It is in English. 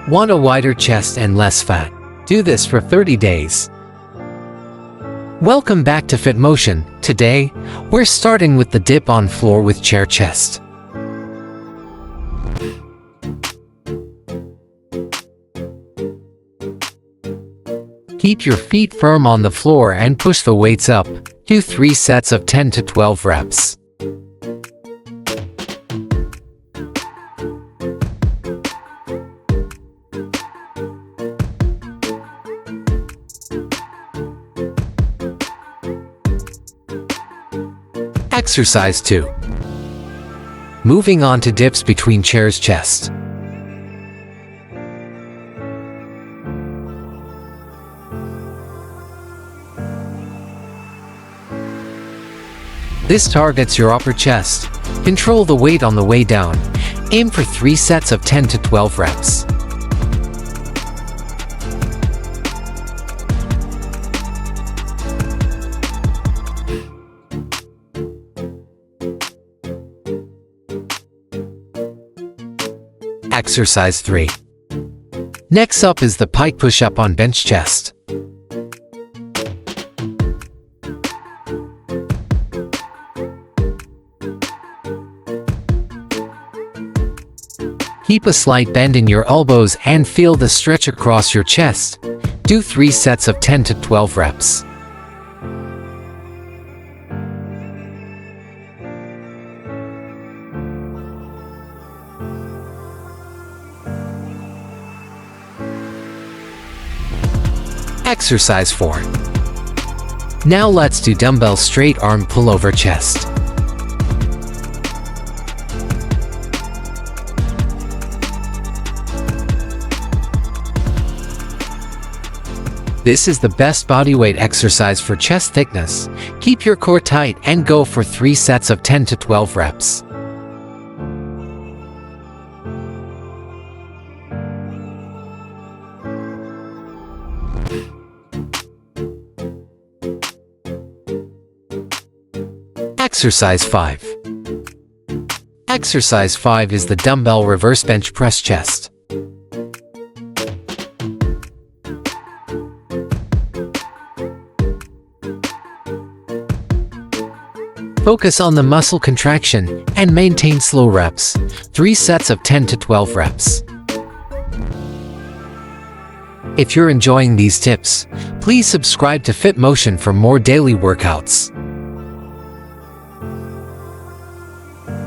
Want a wider chest and less fat? Do this for 30 days. Welcome back to Fit Motion. Today, we're starting with the dip on floor with chair chest. Keep your feet firm on the floor and push the weights up. Do 3 sets of 10 to 12 reps. Exercise 2. Moving on to dips between chairs chest. This targets your upper chest. Control the weight on the way down. Aim for 3 sets of 10 to 12 reps. Exercise 3. Next up is the pike push-up on bench chest. Keep a slight bend in your elbows and feel the stretch across your chest. Do 3 sets of 10 to 12 reps. Exercise 4. Now let's do dumbbell straight arm pullover chest. This is the best bodyweight exercise for chest thickness. Keep your core tight and go for 3 sets of 10 to 12 reps. Exercise 5. Exercise 5 is the dumbbell reverse bench press chest. Focus on the muscle contraction and maintain slow reps. 3 sets of 10 to 12 reps. If you're enjoying these tips, please subscribe to Fit Motion for more daily workouts.